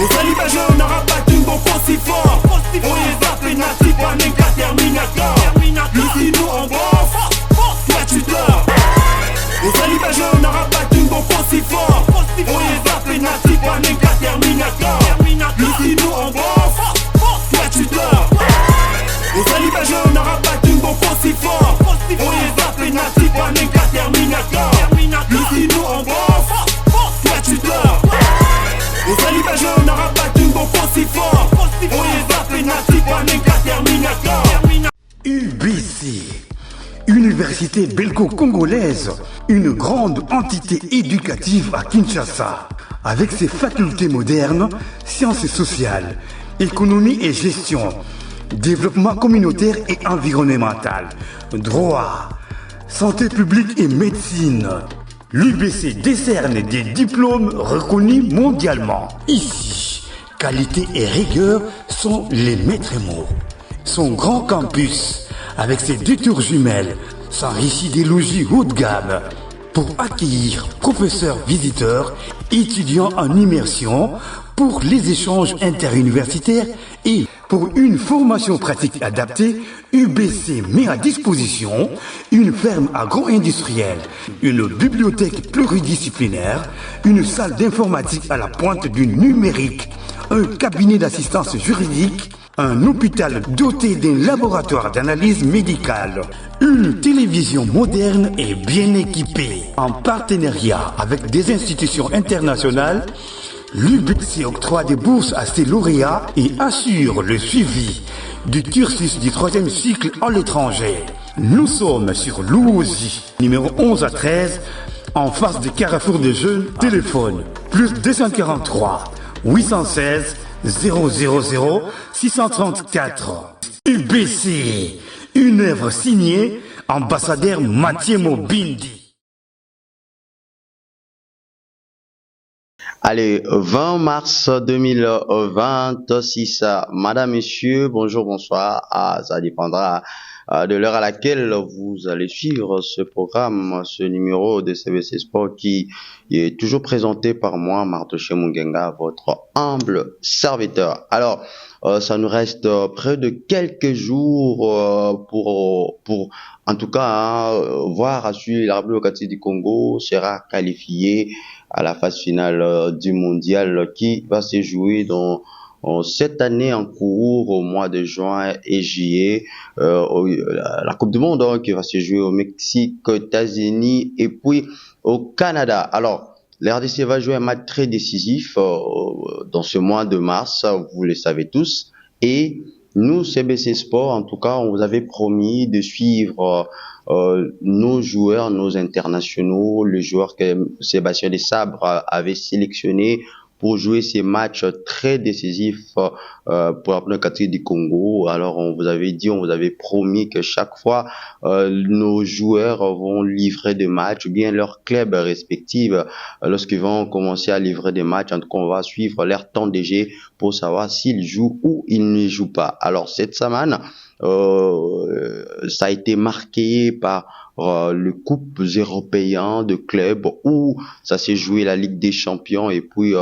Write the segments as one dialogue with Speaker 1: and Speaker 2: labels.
Speaker 1: Uzalibajwe unarabati mboko si fort. Oyeza penalty kwa nenga Terminator. Lucie nous en bosse, toi tu dors. Uzalibajwe unarabati mboko si fort. Oyeza penalty kwa nenga Terminator. Lucie nous en bosse, toi tu dors. Uzalibajwe unarabati mboko si fort. Oyeza penalty kwa nenga Terminator. Lucie nous en bosse, toi tu dors. Uzalibajwe unarabati mboko si fort. Oyeza penalty kwa nenga Terminator.
Speaker 2: UBC, Université belgo-congolaise, une grande entité éducative à Kinshasa, avec ses facultés modernes, sciences sociales, économie et gestion, développement communautaire et environnemental, droit, santé publique et médecine. L'UBC décerne des diplômes reconnus mondialement. Ici, qualité et rigueur sont les maîtres mots. Son grand campus, avec ses 2 tours jumelles, s'enrichit des logis haut de gamme pour accueillir professeurs visiteurs, étudiants en immersion, pour les échanges interuniversitaires et pour une formation pratique adaptée. UBC met à disposition une ferme agro-industrielle, une bibliothèque pluridisciplinaire, une salle d'informatique à la pointe du numérique, un cabinet d'assistance juridique, un hôpital doté d'un laboratoire d'analyse médicale, une télévision moderne et bien équipée. En partenariat avec des institutions internationales, l'UBC octroie des bourses à ses lauréats et assure le suivi du cursus du 3e cycle à l'étranger. Nous sommes sur Louosi, numéro 11 à 13, en face du carrefour de jeunes. Téléphone plus 243 816 000 634. UBC, une œuvre signée ambassadeur Mathieu Mobindi.
Speaker 3: Allez, 20 mars 2026, madame, monsieur, bonjour, bonsoir. Ça dépendra de l'heure à laquelle vous allez suivre ce programme, ce numéro de CBC Sport qui est toujours présenté par moi, Martoche Mungenga, votre humble serviteur. Alors, ça nous reste près de quelques jours pour en tout cas, voir à suivre la République démocratique du Congo sera qualifiée à la phase finale du mondial qui va se jouer dans cette année en cours au mois de juin et juillet. La Coupe du Monde qui va se jouer au Mexique, aux États-Unis et puis au Canada. Alors, l'RDC va jouer un match très décisif dans ce mois de mars, vous le savez tous. Et nous, CBC Sport, en tout cas, on vous avait promis de suivre nos joueurs, nos internationaux, les joueurs que Sébastien Desabre avait sélectionnés pour jouer ces matchs très décisifs pour la République démocratique du Congo. Alors, on vous avait dit, on vous avait promis que chaque fois, nos joueurs vont livrer des matchs, ou bien leurs clubs respectifs, lorsqu'ils vont commencer à livrer des matchs. En tout cas, on va suivre leur temps de jeu pour savoir s'ils jouent ou ils ne jouent pas. Alors, cette semaine, ça a été marqué par le coupes européens de clubs où ça s'est joué la Ligue des Champions et puis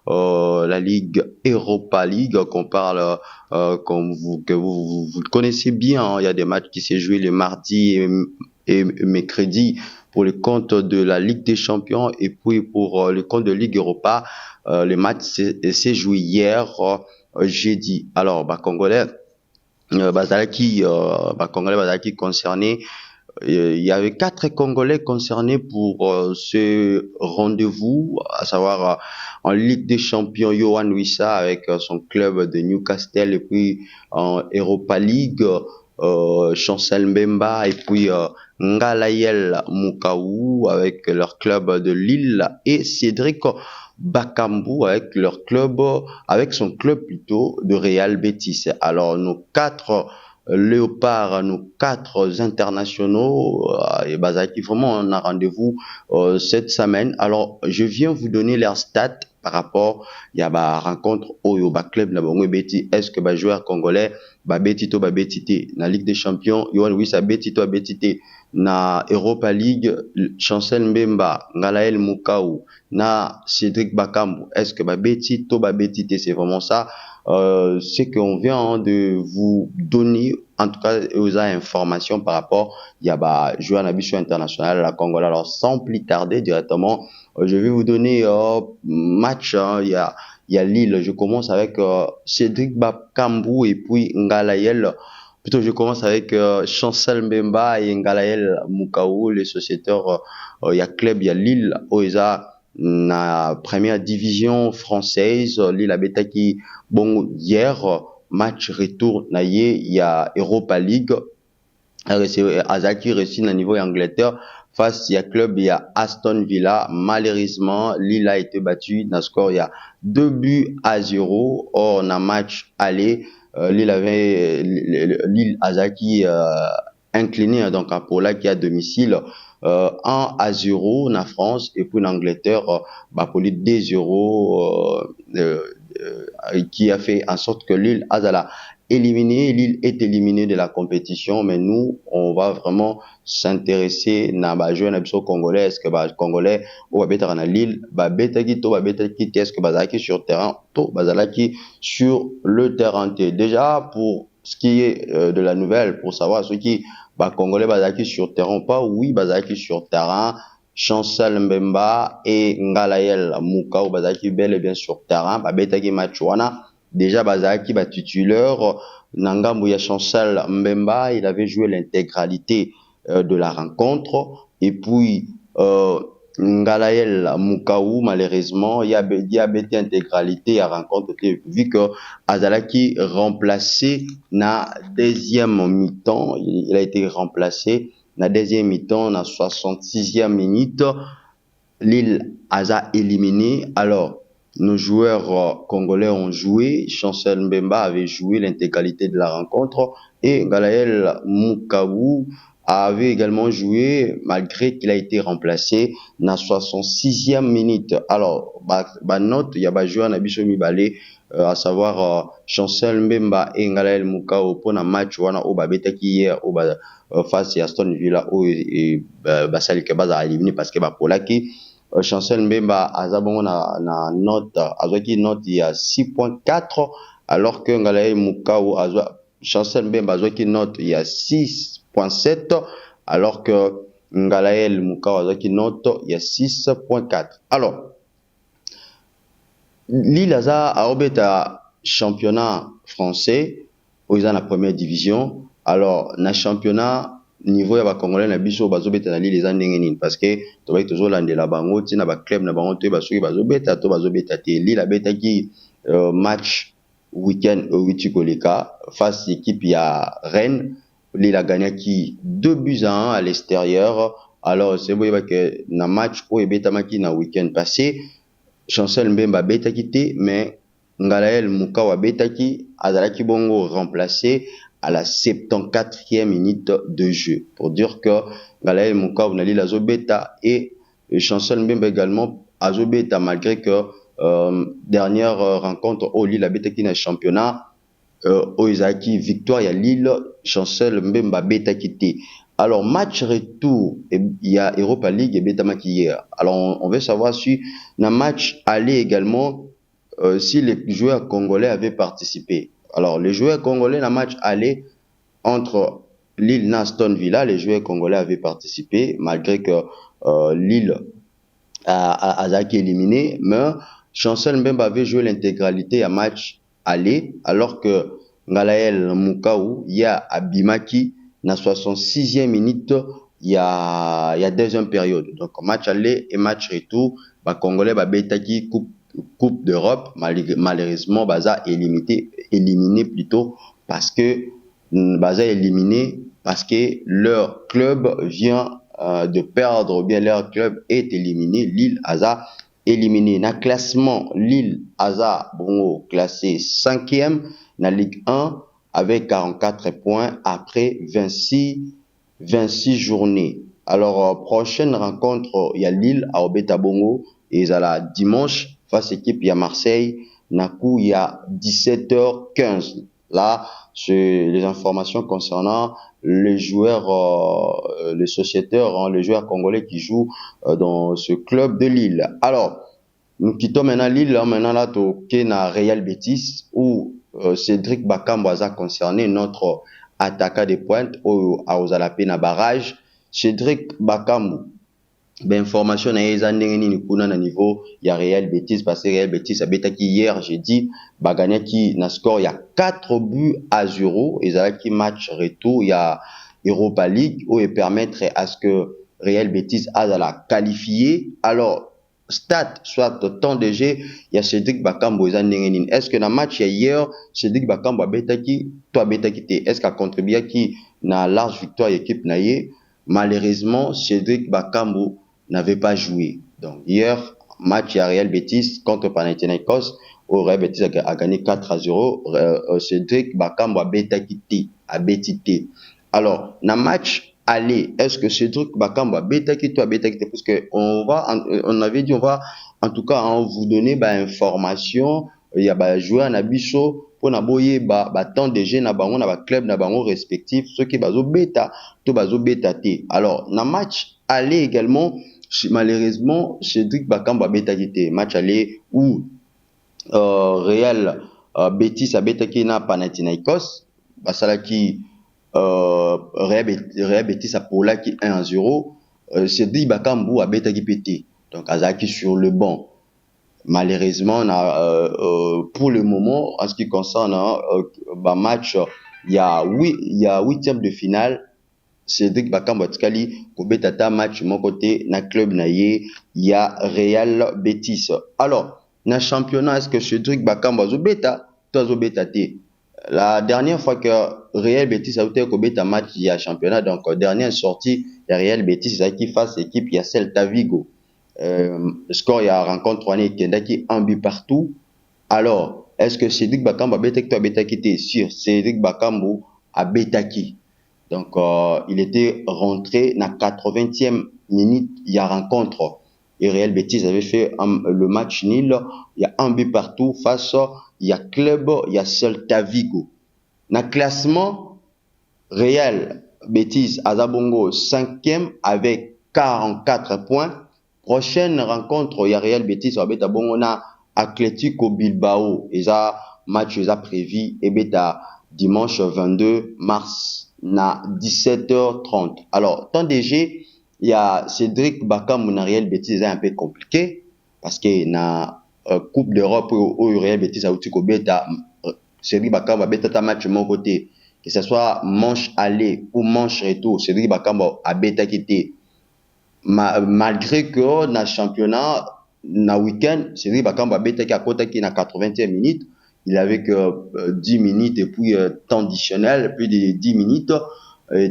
Speaker 3: la Ligue Europa League qu'on parle comme vous le connaissez bien, hein. Il y a des matchs qui s'est joué le mardi et mercredi pour le compte de la Ligue des Champions et puis pour le compte de Ligue Europa, le match s'est joué hier jeudi. Alors Congolais Bazalaki concerné. Il y avait 4 Congolais concernés pour ce rendez-vous, à savoir en Ligue des Champions, Yohan Wissa avec son club de Newcastle et puis en Europa League, Chancel Mbemba et puis Ngalayel Mukaou avec leur club de Lille et Cédric Bakambu avec son club plutôt de Real Betis. Alors nos 4 Léopard, nos 4 internationaux, et Bazaki, vraiment on a rendez-vous cette semaine. Alors je viens vous donner leurs stats par rapport il y a ba rencontre oyo ba club na bango beti est-ce que ba joueur congolais ba beti to ba beti te na Ligue des Champions Yohan Wissa beti to ba beti te na Europa League Chancel Mbemba Ngalael Mukau na Cédric Bakambu est-ce que ba beti to ba beti te c'est vraiment ça c'est qu'on vient de vous donner en tout cas aux informations par rapport il y a bah joueur nabiso international la Congolais. Alors sans plus tarder directement je vais vous donner match il y a Lille. Je commence avec Cédric Bakambu et puis Ngalael. Plutôt je commence avec Chancel Mbemba et Ngalael Mukau, les sociétaires. Il y a club, il y a Lille Oeza na première division française. Lille a betaki bon hier match retour na il y a Europa League. Azaki réussi na niveau Angleterre face il y a club il y a Aston Villa. Malheureusement Lille a été battu na score il y a 2-0. Or na match aller Lille Azaki incliné donc à Pola qui a domicile 1-0 na France et puis en Angleterre pour les 2-0 qui a fait en sorte que Lille Azala éliminé, Lille est éliminé de la compétition, mais nous, on va vraiment s'intéresser à la joueur congolais. Est-ce que congolais ou à Lille, est-ce que bazaki sur terrain, to bazalaki sur le terrain. Déjà pour ce qui est de la nouvelle, pour savoir ce qui congolais bazaki sur terrain ou pas, oui bazaki sur terrain. Chancel Mbemba et Ngalael Mukau bazaki bel et bien sur terrain, betaki matchwana. Déjà bazaki titulaire Nangambu ya Chancel Mbemba, il avait joué l'intégralité de la rencontre et puis Ngalael Mukau malheureusement il y a bêté intégralité à rencontre vu que Azalaki remplacé na deuxième mi-temps, il a été remplacé na deuxième mi-temps na 66e minute. Lille Aza éliminé. Alors nos joueurs congolais ont joué, Chancel Mbemba avait joué l'intégralité de la rencontre et Ngalael Mukau avait également joué malgré qu'il a été remplacé na 66e minute. Alors note il y a joueur na biso mibale à savoir Chancel Mbemba et Ngalael Mukau pour un match wana o betaki hier o face à Aston Villa et basali ke baza éliminé parce que polaki Chancel Mbemba azabongo na note azaki note il y a 6.4 alors que Ngalael Mukau Chancel Mbemba azaki note il y a 6.7 alors que Ngalael Mukau azaki note il y a 6.4. Alors Lille a obeta championnat français aux en la première division. Alors na championnat niveau ya ba congolais na biso bazobeta na Lille les ndenge parce que to ba toujours landela bango tina ba club na bango to ba soki bazobeta to bazobeta te. Lille a betaki match week-end Wichikoleka face à l'équipe ya Rennes. Lille a gagné 2-1 à l'extérieur. Alors c'est bon que na match o ebetamaki na week-end passé Chancel Mbemba betaki te mais Ngalael Mukau betaki azalaki bongo remplacé à la 74e minute de jeu pour dire que Ngalael Mukau na Lille azobeta et Chancel Mbemba également azobeta malgré que dernière rencontre au Lille a betaki na championnat Oizaki victoire ya Lille Chancel Mbemba betaki te. Alors match retour il y a Europa League et betamaki hier. Alors on veut savoir si dans match aller également si les joueurs congolais avaient participé. Alors les joueurs congolais dans match aller entre Lille et Aston Villa, les joueurs congolais avaient participé malgré que Lille a été éliminé, mais Chancel Mbemba avait joué l'intégralité à match aller alors que Ngalael Mukau y a abimaki na 66e minute il y a deuxième période. Donc match aller et match retour ba congolais ba betaki coupe d'Europe malheureusement baza éliminé plutôt parce que baza éliminé parce que leur club vient de perdre ou bien leur club est éliminé. Lille Aza éliminé na classement. Lille Aza bongo classé 5e na Ligue 1 avec 44 points après 26 journées. Alors prochaine rencontre il y a Lille à Obeta Bongo et ça la dimanche face équipe il y a Marseille naku il y a 17h15. Là, c'est les informations concernant les joueurs, les sociétaires, hein, les joueurs congolais qui jouent dans ce club de Lille. Alors, nous quittons maintenant Lille, hein, maintenant là, na Real Betis, où Cédric Bakambu a concerné notre attaquant de pointe, au Aozalapé na barrage. Cédric Bakambu, ben information na eza ndenge nini kuna na niveau ya Real Betis, parce que Real Betis abetaki hier jeudi baganyaki na score ya 4-0 ezalaki match retour ya Europa League où permettre à ce que Real Betis azala qualifié. Alors stat soit temps de jeu ya Cédric Bakambu eza ndenge nini, est-ce que na match ya hier Cédric Bakambu abetaki to abetaki te, est-ce qu'a contribuaki na large victoire équipe na ye? Malheureusement Cédric Bakambu n'avait pas joué. Donc hier, match à Real Betis contre Panathinaikos, où Real Betis a gagné 4-0. Cédric Bakambu a betité. Alors, dans le match aller, est-ce que Cédric Bakambu a betité? Parce que on avait dit, on va en tout cas vous donner information. Il y a joueur na biso pour na boye temps de jeu na bango na club na bango respectif, ceux qui bazo beta to bazo betaté. Alors, dans le match aller également, malheureusement Cédric Bakambu a betaki match aller où Real Betis a betaki na Panathinaikos basalaki Real Betis a polaki 1-0. Cédric Bakambu a betaki pété, donc azaki sur le banc. Malheureusement pour le moment en ce qui concerne match il y a 8e de finale, Cédric Bakambu atikali kobetata match mon côté na club na ye ya Real Betis. Alors na championnat, est-ce que Cédric Bakambu azobeta to azobeta te? La dernière fois que Real Betis a été kobeta match ya championnat, donc dernière sortie ya Real Betis qui face équipe ya Celta Vigo, score ya rencontre wana kendaki un but partout. Alors est-ce que Cédric Bakambu abetaki to abetaki te? Sur Cédric Bakambu abetaki. Donc, il était rentré dans la 80e minute, il y a rencontre. Et Real Betis avait fait le match nul. Il y a un but partout face, il y a club, il y a Celta Vigo. Dans le classement, Real Betis Azabongo 5e avec 44 points. Prochaine rencontre, il y a Real Betis avec Abongona Atlético Bilbao. Et ça, match est prévu, et beta dimanche 22 mars. Na 17h30. Alors, temps de jeu, il y a Cédric Bakambu na Real Betis, c'est un peu compliqué parce que na Coupe d'Europe où Real Betis a outi ko beta Cédric Bakambu a beta match mon côté, que ce soit manche aller ou manche retour, Cédric Bakambu a beta quitté. Malgré que na championnat na week-end, Cédric Bakambu a beta qui a côté qui na 80e minute. Il avait que 10 minutes et puis temps additionnel, plus de 10 minutes.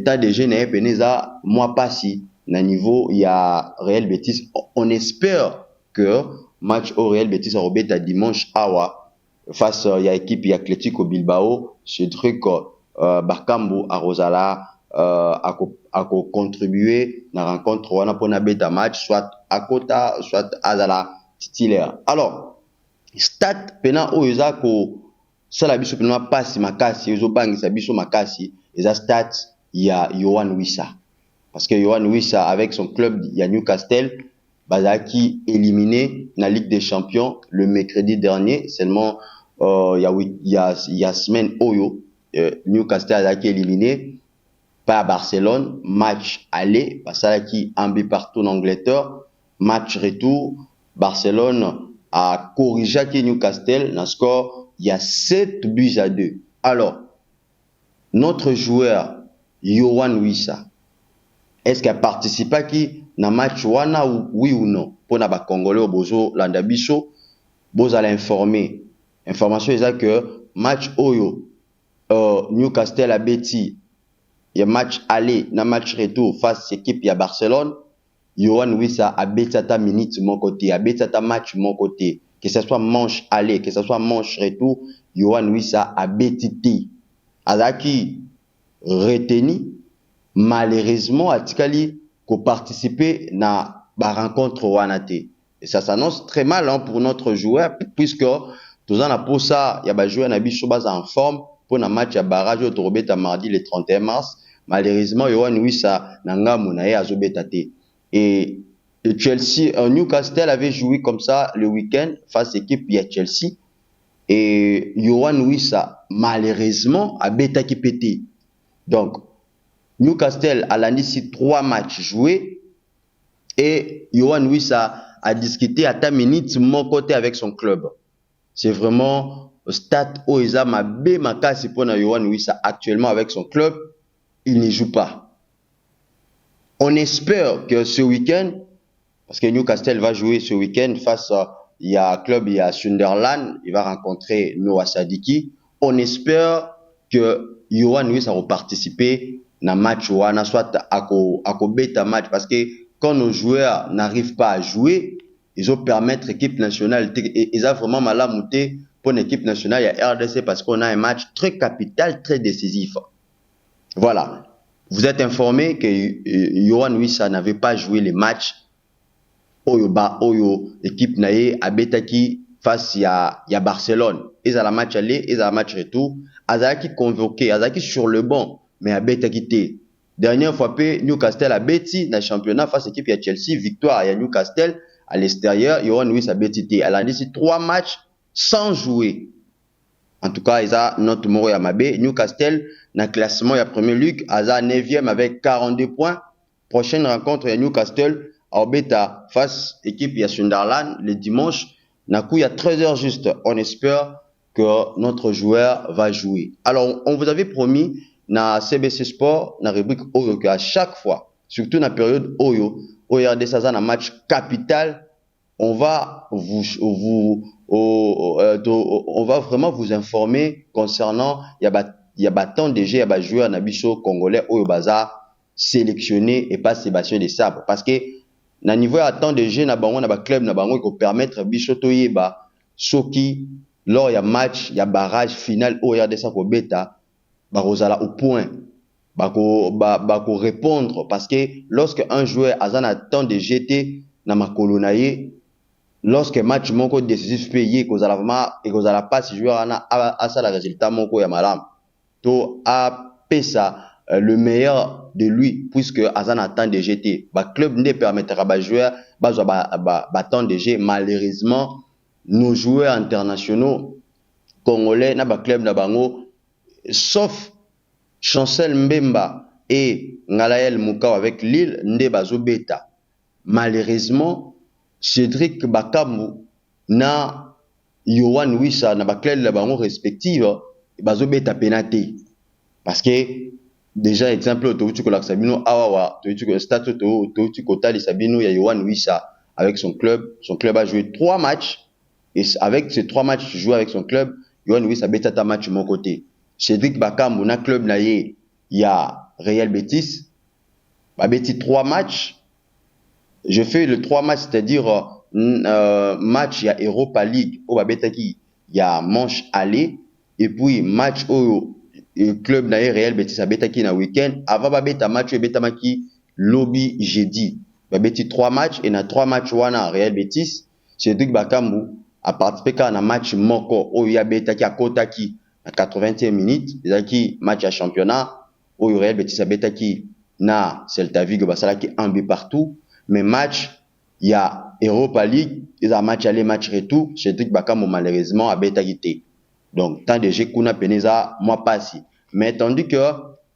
Speaker 3: Temps de jeu n'est pas moi pas si. Na niveau, il y a Real Betis. On espère que match au Real Betis a robé dimanche awa face il y a équipe il y a Atlético Bilbao. Ce truc Bakambu a Rosala a contribué na rencontre wana pour na beta match soit à Kota soit Azala titulaire. Alors stat pena o eza ko sala biso pena passe makasi ezo bangisa biso makasi eza stat ya Yohan Wissa, parce que Yohan Wissa avec son club ya Newcastle bazaki éliminé na Ligue des Champions le mercredi dernier, seulement il y a semaine oyo Newcastle azaki éliminé par Barcelone, match aller basalaki un but partout en Angleterre, match retour Barcelone a corrigé Newcastle, dans le score, il y a 7-2. Alors, notre joueur, Yohan Wissa, est-ce qu'il a participé à qui dans le match wana oui ou non? Pour les Congolais au Bozo, Landabiso, vous allez informer. Information est que match Oyo, Newcastle a bêti, il y a match aller, dans match retour face à l'équipe à Barcelone. Yohan Wissa a betata minute mon côté, a betata match mon côté, que ce soit manche aller, que ce soit manche retour, Yohan Wissa a betiti. Azaki retenu, malheureusement, atikali ko participer na ba rencontre wanate. Et ça s'annonce très mal hein, pour notre joueur, puisque tout ça, pour ça, il y a des joueurs qui sont en forme pour un match à barrage au Torobeta mardi le 31 mars. Malheureusement, Yohan Wissa Nanga Mounaye a Zobetate. Et Chelsea, Newcastle avait joué comme ça le week-end face à l'équipe de Chelsea. Et Yohan Wissa, malheureusement, a bêta qui pété. Donc, Newcastle a lancé 3 matchs joués et Yohan Wissa a discuté à ta minute mon côté avec son club. C'est vraiment stade où il a ma bé ma casse pour Yohan Wissa actuellement avec son club, il ne joue pas. On espère que ce week-end, parce que Newcastle va jouer ce week-end face il y a un club, il y a Sunderland, il va rencontrer Noah Sadiki. On espère que Yohan Wissa va participer dans le match ou soit à bêta match parce que quand nos joueurs n'arrivent pas à jouer, ils ont permettre l'équipe nationale, ils ont vraiment mal à monter pour l'équipe nationale, il y a RDC parce qu'on a un match très capital, très décisif. Voilà. Vous êtes informé que Yohan Wissa n'avait pas joué les matchs Oyo, l'équipe naïe a Betaki face à Barcelone. Ils ont la match aller, ils ont la match retour. Azaki convoqué, Azaki sur le banc, mais a Betaki. Dernière fois, Newcastle a Betty dans le championnat face à l'équipe de Chelsea. Victoire à Newcastle à l'extérieur. Yohan Wissa a Betty. Elle a dit 3 matchs sans jouer. En tout cas, ils ont notre mot à Mabé. Newcastle, dans le classement, il y a premier Luc, ils ont 9e avec 42 points. Prochaine rencontre, il y a Newcastle. Beta face équipe il y a Sunderland le dimanche. Il y a 13h juste. On espère que notre joueur va jouer. Alors, on vous avait promis dans CBC Sport, dans la rubrique Oyo, qu'à chaque fois, surtout dans la période Oyo, regardez ça dans un match capital, on va on va vraiment vous informer concernant il y a tant de jeux, il y a des joueurs nabiso congolais Oyo Baza sélectionnés et pas Sébastien Desabre parce que na niveau à temps de jeu na bango na ba club na bango ko permettre biso to yeba soki lors ya match ya barrage final au RDC ko beta ba rozala au point ba ko répondre parce que lorsque un joueur azana temps de jeter na makolo na ye lorsque match moko décisif payé ko zala vraiment et ko zala pas si joueur ana a ça le résultat moko ya malam to a pesa le meilleur de lui puisque Azan attend de GT. Le club ne permettra pas joueur temps de jeu. Malheureusement, nos joueurs internationaux congolais na club na bango sauf Chancel Mbemba et Ngalael Moukao avec Lille nde bazo beta. Malheureusement, Cédric Bakambu na Yohan Wissa na club na bango respective bazo beta penalty parce que déjà exemple tu ko la Sabino awawa tu ko statut tu ko tali Sabino ya Yohan Wissa avec son club a joué 3 matchs et avec ces 3 matchs joués avec son club Yohan Wissa beta ta match mon côté Cédric Bakambu na club na ye ya Real Betis ba beti 3 matchs je fais le 3 matchs c'est-à-dire match ya Europa League au ba beta ki ya manche aller et puis match au club na Real Betis a betaki na week-end avant ba beta match e beta maki lobby jeudi ba beti 3 matchs et na 3 matchs wana Real Betis Cédric Bakambu a participé à un match moko o ya betaki a kotaki na 80e minute ezaki match à championnat o Real Betis a betaki na Celta Vigo basalaki un but partout mais match il y a Europa League ils a match aller match retour Cédric Bakambu malheureusement a betaki té donc tant de jeux kuna peneza moi passi mais tandis que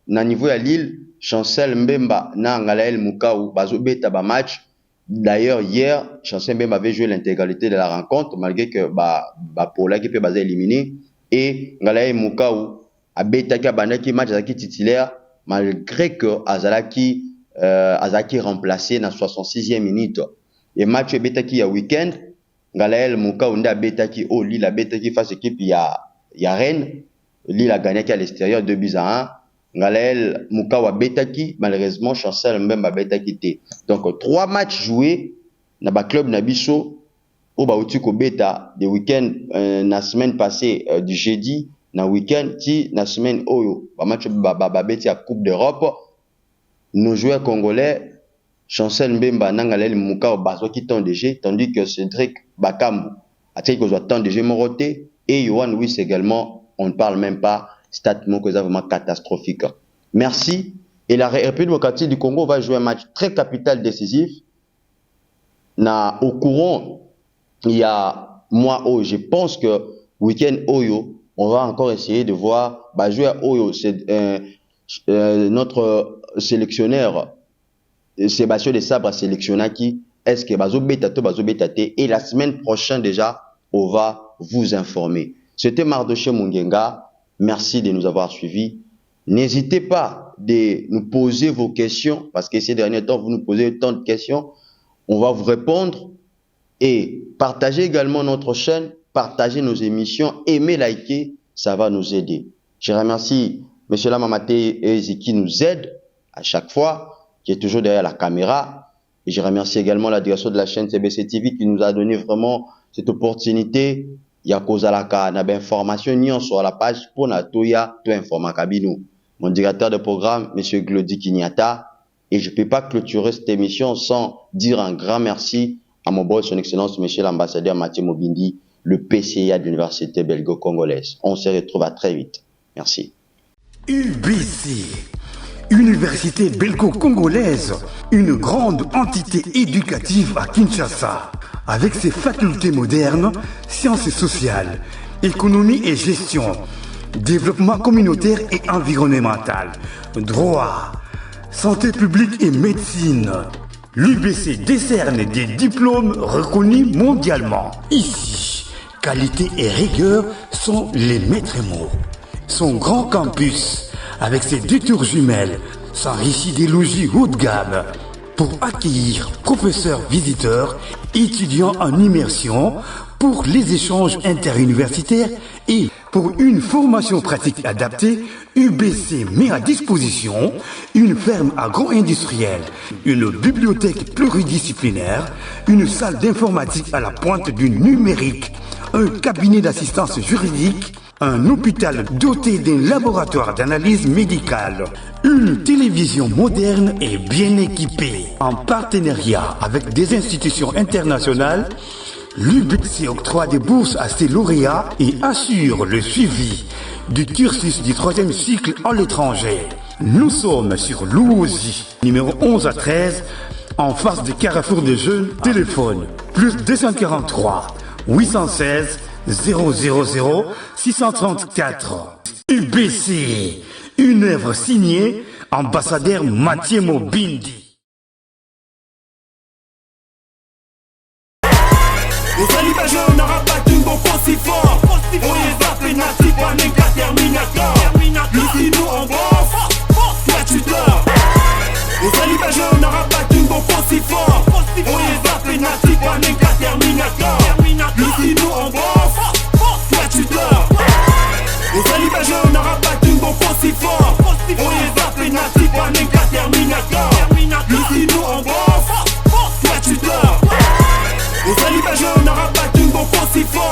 Speaker 3: na niveau à Lille Chancel Mbemba na Ngalael Moukao bazo beta ba match d'ailleurs hier Chancel Mbemba avait joué l'intégralité de la rencontre malgré que pour la équipe basé éliminé et Ngalael Moukao a beta ki bandaki match azaki titulaire malgré que azalaki remplacé na 66e minute et match beta ki ya week-end Ngalael Moukao nda beta ki au Lille a beta ki face équipe ya Rennes Lille a gagné à l'extérieur 2-1. Ngalael Moukao a betaki malheureusement Chancel Mbemba betaki té. Donc 3 matchs joués na ba club na biso au ba uti ko beta de week-end na semaine passée du jeudi na week-end ti na semaine oyo ba match ba beti à Coupe d'Europe nos joueurs congolais Chancel Mbemba Nangalel Mouka Bazo qui tend DG, tandis que Cédric Bakambu a dit que soit tant DG Moroté et Yohan Wiss également, on ne parle même pas, stat mot que c'est vraiment catastrophique. Merci. Et la République démocratique du Congo va jouer un match très capital décisif. Au courant, il y a moi, je pense que week-end Oyo, on va encore essayer de voir, jouer à Oyo, c'est notre sélectionneur, Sébastien Desabre sélectionné qui est-ce que Bazo Betate et la semaine prochaine déjà, on va vous informer. C'était Mardoché Mungenga. Merci de nous avoir suivis. N'hésitez pas de nous poser vos questions parce que ces derniers temps, vous nous posez tant de questions. On va vous répondre et partagez également notre chaîne, partagez nos émissions, aimez, likez, ça va nous aider. Je remercie M. Lamamaté et qui nous aide à chaque fois, qui est toujours derrière la caméra. Et je remercie également la direction de la chaîne CBC TV qui nous a donné vraiment cette opportunité. Il y a cause à la cas, information ni sur la page pour Natoya, tout informa Kabino. Mon directeur de programme, M. Glody Kinyata. Et je ne peux pas clôturer cette émission sans dire un grand merci à mon boss, son excellence, M. l'ambassadeur Mathieu Mobindi, le PCA de l'université belgo-congolaise. On se retrouve à très vite. Merci.
Speaker 2: UBC, Université belgo-congolaise, une grande entité éducative à Kinshasa, avec ses facultés modernes, sciences sociales, économie et gestion, développement communautaire et environnemental, droit, santé publique et médecine. L'UBC décerne des diplômes reconnus mondialement. Ici, qualité et rigueur sont les maîtres mots. Son grand campus, avec ses 2 tours jumelles, s'enrichit des logis haut de gamme pour accueillir professeurs visiteurs, étudiants en immersion, pour les échanges interuniversitaires et pour une formation pratique adaptée. UBC met à disposition une ferme agro-industrielle, une bibliothèque pluridisciplinaire, une salle d'informatique à la pointe du numérique, un cabinet d'assistance juridique, un hôpital doté d'un laboratoire d'analyse médicale, une télévision moderne et bien équipée. En partenariat avec des institutions internationales, l'UBC octroie des bourses à ses lauréats et assure le suivi du cursus du 3e cycle en l'étranger. Nous sommes sur Louosi, numéro 11 à 13, en face du Carrefour des Jeunes. Téléphone plus 243 816 000 634. UBC, une œuvre signée ambassadeur Mathieu Mobindi.
Speaker 1: Ozali ba jeune n'aura pas d'une bon si fort. On les a fait nazi par les gars Terminator. Ici nous on bosse, toi tu dors. Ozali ba jeune n'aura pas d'une bon si fort. On les a fait nazi par les gars Terminator. Ici nous on bosse, toi tu dors. Ozali ba jeune n'aura pas d'une bon si fort. On les a fait nazi par les gars Terminator. Ici nous on bosse, toi tu dors. Ozali ba jeune n'aura pas d'une bon si fort.